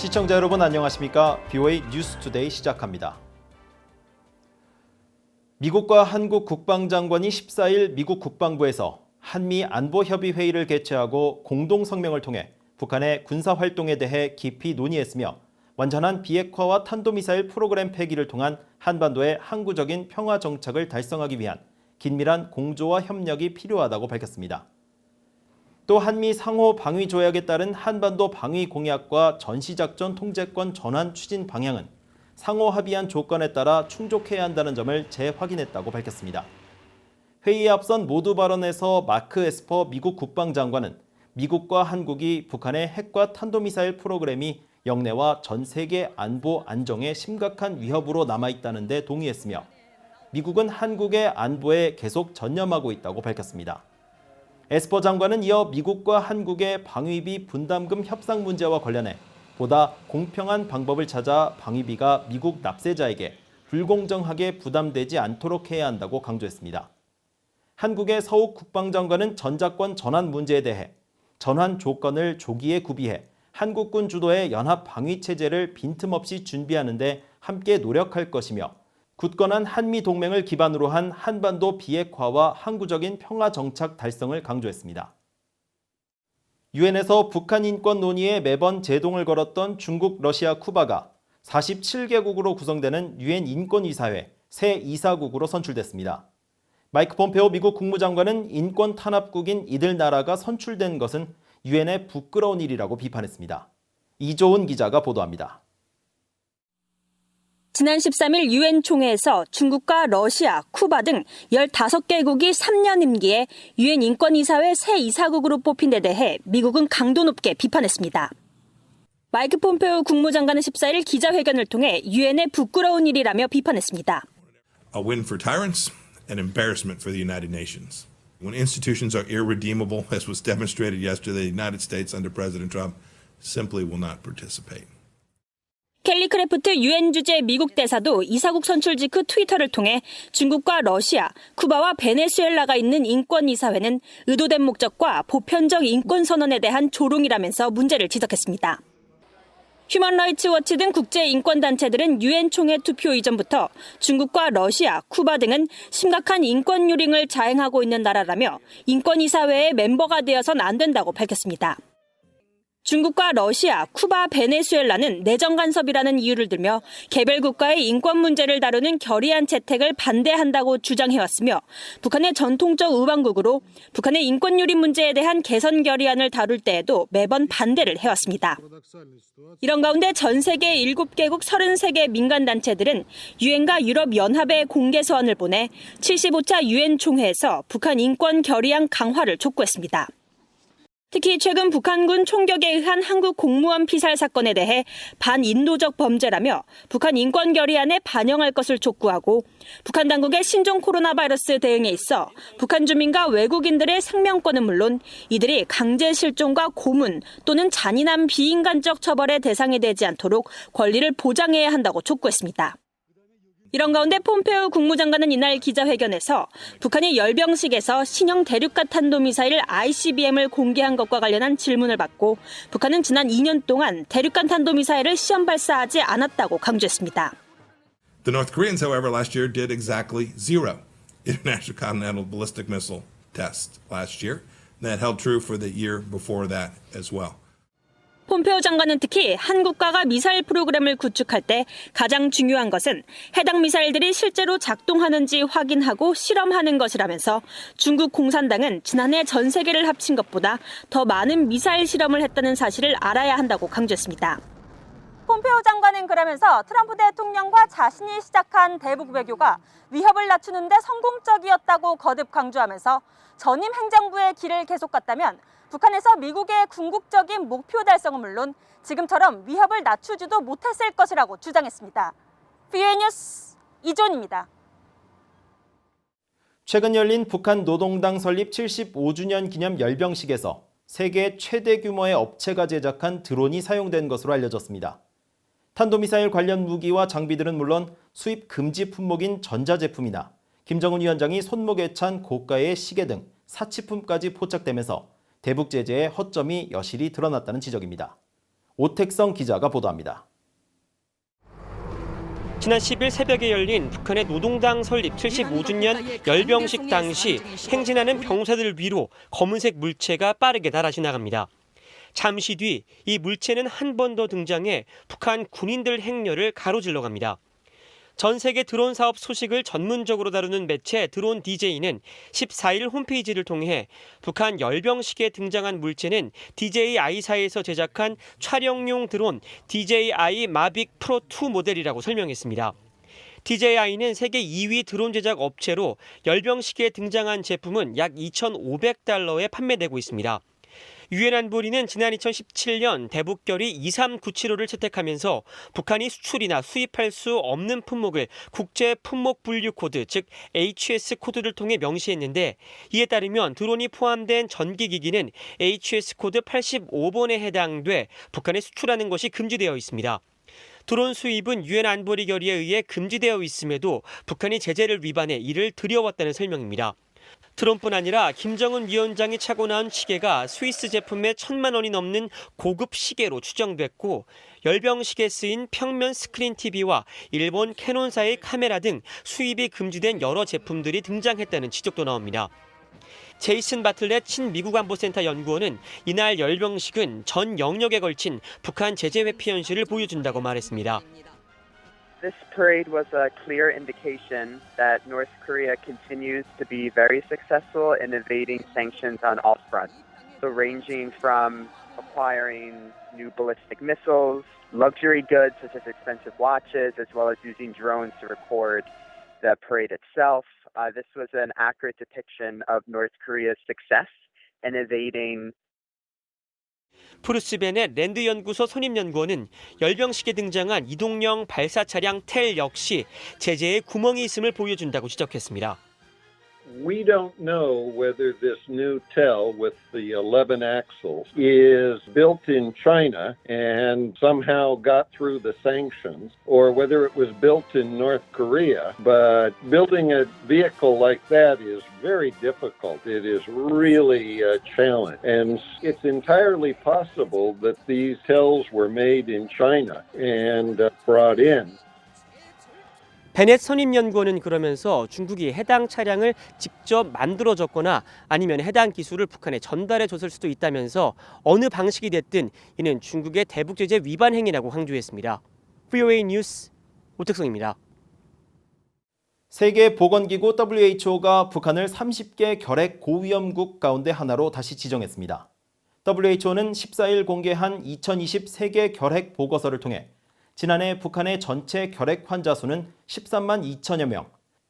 시청자 여러분 안녕하십니까? BOA 뉴스투데이 시작합니다. 미국과 한국 국방장관이 14일 미국 국방부에서 한미 안보협의회의를 개최하고 공동성명을 통해 북한의 군사활동에 대해 깊이 논의했으며 완전한 비핵화와 탄도미사일 프로그램 폐기를 통한 한반도의 항구적인 평화 정착을 달성하기 위한 긴밀한 공조와 협력이 필요하다고 밝혔습니다. 또 한미 상호 방위 조약에 따른 한반도 방위 공약과 전시작전 통제권 전환 추진 방향은 상호 합의한 조건에 따라 충족해야 한다는 점을 재확인했다고 밝혔습니다. 회의에 앞선 모두 발언에서 마크 에스퍼 미국 국방장관은 미국과 한국이 북한의 핵과 탄도미사일 프로그램이 영내와 전 세계 안보 안정에 심각한 위협으로 남아있다는 데 동의했으며 미국은 한국의 안보에 계속 전념하고 있다고 밝혔습니다. 에스퍼 장관은 이어 미국과 한국의 방위비 분담금 협상 문제와 관련해 보다 공평한 방법을 찾아 방위비가 미국 납세자에게 불공정하게 부담되지 않도록 해야 한다고 강조했습니다. 한국의 서욱 국방장관은 전작권 전환 문제에 대해 전환 조건을 조기에 구비해 한국군 주도의 연합 방위 체제를 빈틈없이 준비하는 데 함께 노력할 것이며 굳건한 한미 동맹을 기반으로 한 한반도 비핵화와 항구적인 평화 정착 달성을 강조했습니다. 유엔에서 북한 인권 논의에 매번 제동을 걸었던 중국, 러시아, 쿠바가 47개국으로 구성되는 유엔 인권이사회 새 이사국으로 선출됐습니다. 마이크 폼페오 미국 국무장관은 인권 탄압국인 이들 나라가 선출된 것은 유엔의 부끄러운 일이라고 비판했습니다. 이조은 기자가 보도합니다. 지난 13일 유엔 총회에서 중국과 러시아, 쿠바 등 15개국이 3년 임기에 유엔 인권이사회 새 이사국으로 뽑힌 데 대해 미국은 강도 높게 비판했습니다. 마이크 폼페오 국무장관은 14일 기자회견을 통해 유엔의 부끄러운 일이라며 비판했습니다. A win for tyrants, an embarrassment for the United Nations. When institutions are irredeemable, as was demonstrated yesterday, the United States under President Trump simply will not participate. 켈리 크래프트 유엔 주재 미국 대사도 이사국 선출 직후 트위터를 통해 중국과 러시아, 쿠바와 베네수엘라가 있는 인권이사회는 의도된 목적과 보편적 인권 선언에 대한 조롱이라면서 문제를 지적했습니다. 휴먼 라이츠 워치 등 국제 인권단체들은 유엔 총회 투표 이전부터 중국과 러시아, 쿠바 등은 심각한 인권 유린을 자행하고 있는 나라라며 인권이사회의 멤버가 되어선 안 된다고 밝혔습니다. 중국과 러시아, 쿠바, 베네수엘라는 내정 간섭이라는 이유를 들며 개별 국가의 인권 문제를 다루는 결의안 채택을 반대한다고 주장해왔으며 북한의 전통적 우방국으로 북한의 인권 유린 문제에 대한 개선 결의안을 다룰 때에도 매번 반대를 해왔습니다. 이런 가운데 전 세계 7개국 33개 민간단체들은 유엔과 유럽연합에 공개 서한을 보내 75차 유엔 총회에서 북한 인권 결의안 강화를 촉구했습니다. 특히 최근 북한군 총격에 의한 한국 공무원 피살 사건에 대해 반인도적 범죄라며 북한 인권 결의안에 반영할 것을 촉구하고 북한 당국의 신종 코로나 바이러스 대응에 있어 북한 주민과 외국인들의 생명권은 물론 이들이 강제 실종과 고문 또는 잔인한 비인간적 처벌의 대상이 되지 않도록 권리를 보장해야 한다고 촉구했습니다. 이런 가운데 폼페오 국무장관은 이날 기자회견에서 북한이 열병식에서 신형 대륙간 탄도미사일 ICBM을 공개한 것과 관련한 질문을 받고 북한은 지난 2년 동안 대륙간 탄도미사일을 시험 발사하지 않았다고 강조했습니다. The North Koreans, however, last year did exactly 0 International Continental Ballistic Missile tests last year. That held true for the year before that as well. 폼페오 장관은 특히 한 국가가 미사일 프로그램을 구축할 때 가장 중요한 것은 해당 미사일들이 실제로 작동하는지 확인하고 실험하는 것이라면서 중국 공산당은 지난해 전 세계를 합친 것보다 더 많은 미사일 실험을 했다는 사실을 알아야 한다고 강조했습니다. 폼페오 장관은 그러면서 트럼프 대통령과 자신이 시작한 대북 외교가 위협을 낮추는 데 성공적이었다고 거듭 강조하면서 전임 행정부의 길을 계속 갔다면 북한에서 미국의 궁극적인 목표 달성은 물론 지금처럼 위협을 낮추지도 못했을 것이라고 주장했습니다. BOA 뉴스 이조은입니다. 최근 열린 북한 노동당 설립 75주년 기념 열병식에서 세계 최대 규모의 업체가 제작한 드론이 사용된 것으로 알려졌습니다. 탄도미사일 관련 무기와 장비들은 물론 수입 금지 품목인 전자제품이나 김정은 위원장이 손목에 찬 고가의 시계 등 사치품까지 포착되면서 대북 제재의 허점이 여실히 드러났다는 지적입니다. 오택성 기자가 보도합니다. 지난 10일 새벽에 열린 북한의 노동당 설립 75주년 열병식 당시 행진하는 병사들을 위로 검은색 물체가 빠르게 날아 지나갑니다. 잠시 뒤 이 물체는 한 번 더 등장해 북한 군인들 행렬을 가로질러 갑니다. 전 세계 드론 사업 소식을 전문적으로 다루는 매체 드론 DJ는 14일 홈페이지를 통해 북한 열병식에 등장한 물체는 DJI사에서 제작한 촬영용 드론 DJI 마빅 프로 2 모델이라고 설명했습니다. DJI는 세계 2위 드론 제작 업체로 열병식에 등장한 제품은 약 2,500달러에 판매되고 있습니다. 유엔 안보리는 지난 2017년 대북결의 2397호를 채택하면서 북한이 수출이나 수입할 수 없는 품목을 국제 품목 분류 코드, 즉 HS 코드를 통해 명시했는데 이에 따르면 드론이 포함된 전기기기는 HS 코드 85번에 해당돼 북한에 수출하는 것이 금지되어 있습니다. 드론 수입은 유엔 안보리 결의에 의해 금지되어 있음에도 북한이 제재를 위반해 이를 들여왔다는 설명입니다. 드론뿐 아니라 김정은 위원장이 차고 나온 시계가 스위스 제품의 1,000만 원이 넘는 고급 시계로 추정됐고 열병식에 쓰인 평면 스크린 TV와 일본 캐논사의 카메라 등 수입이 금지된 여러 제품들이 등장했다는 지적도 나옵니다. 제이슨 바틀렛 친미국 안보센터 연구원은 이날 열병식은 전 영역에 걸친 북한 제재 회피 현실을 보여준다고 말했습니다. This parade was a clear indication that North Korea continues to be very successful in evading sanctions on all fronts. So ranging from acquiring new ballistic missiles, luxury goods such as expensive watches, as well as using drones to record the parade itself. This was an accurate depiction of North Korea's success in evading 프루스 베넷 랜드 연구소 선임 연구원은 열병식에 등장한 이동형 발사 차량 텔 역시 제재에 구멍이 있음을 보여준다고 지적했습니다. We don't know whether this new TEL with the 11 axles is built in China and somehow got through the sanctions, or whether it was built in North Korea. But building a vehicle like that is very difficult. It is really a challenge. And it's entirely possible that these TELs were made in China and brought in. 베넷 선임연구원은 그러면서 중국이 해당 차량을 직접 만들어줬거나 아니면 해당 기술을 북한에 전달해줬을 수도 있다면서 어느 방식이 됐든 이는 중국의 대북제재 위반 행위라고 강조했습니다. VOA 뉴스 오택성입니다. 세계보건기구 WHO가 북한을 30개 결핵 고위험국 가운데 하나로 다시 지정했습니다. WHO는 14일 공개한 2020 세계 결핵 보고서를 통해 지난해 북한의 전체 결핵 환자 수는 13만 2천여 명,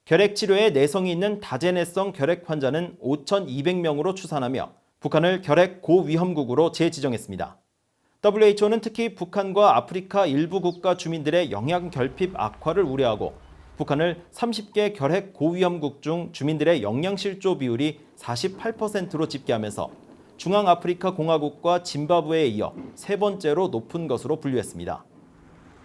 결핵 치료에 내성이 있는 다제내성 결핵 환자는 5,200명으로 추산하며 북한을 결핵 고위험국으로 재지정했습니다. WHO는 특히 북한과 아프리카 일부 국가 주민들의 영양 결핍 악화를 우려하고 북한을 30개 결핵 고위험국 중 주민들의 영양실조 비율이 48%로 집계하면서 중앙아프리카 공화국과 짐바브웨에 이어 세 번째로 높은 것으로 분류했습니다.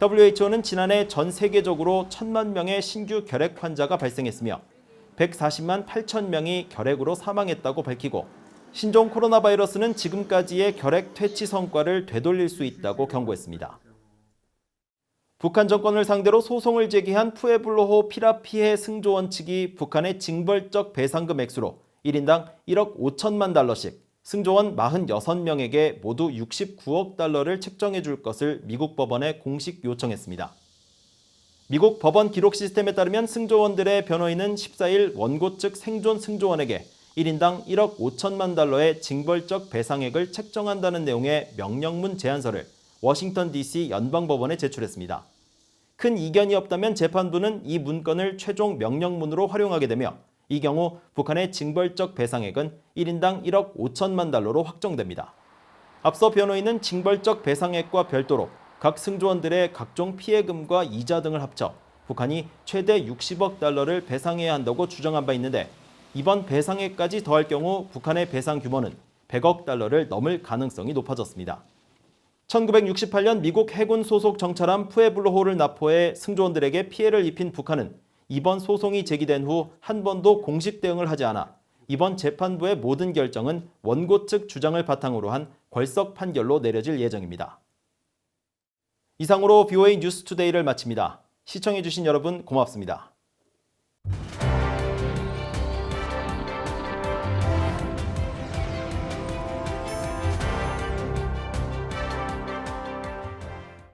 WHO는 지난해 전 세계적으로 1,000만 명의 신규 결핵 환자가 발생했으며 140만 8천 명이 결핵으로 사망했다고 밝히고 신종 코로나 바이러스는 지금까지의 결핵 퇴치 성과를 되돌릴 수 있다고 경고했습니다. 북한 정권을 상대로 소송을 제기한 푸에블로호 피라 피해 승조원 측이 북한의 징벌적 배상금 액수로 1인당 1억 5천만 달러씩 승조원 46명에게 모두 69억 달러를 책정해 줄 것을 미국 법원에 공식 요청했습니다. 미국 법원 기록 시스템에 따르면 승조원들의 변호인은 14일 원고 측 생존 승조원에게 1인당 1억 5천만 달러의 징벌적 배상액을 책정한다는 내용의 명령문 제안서를 워싱턴 DC 연방법원에 제출했습니다. 큰 이견이 없다면 재판부는 이 문건을 최종 명령문으로 활용하게 되며 이 경우 북한의 징벌적 배상액은 1인당 1억 5천만 달러로 확정됩니다. 앞서 변호인은 징벌적 배상액과 별도로 각 승조원들의 각종 피해금과 이자 등을 합쳐 북한이 최대 60억 달러를 배상해야 한다고 주장한 바 있는데 이번 배상액까지 더할 경우 북한의 배상 규모는 100억 달러를 넘을 가능성이 높아졌습니다. 1968년 미국 해군 소속 정찰함 푸에블로호를 납포해 승조원들에게 피해를 입힌 북한은 이번 소송이 제기된 후 한 번도 공식 대응을 하지 않아 이번 재판부의 모든 결정은 원고 측 주장을 바탕으로 한 궐석 판결로 내려질 예정입니다. 이상으로 BOA 뉴스투데이를 마칩니다. 시청해주신 여러분 고맙습니다.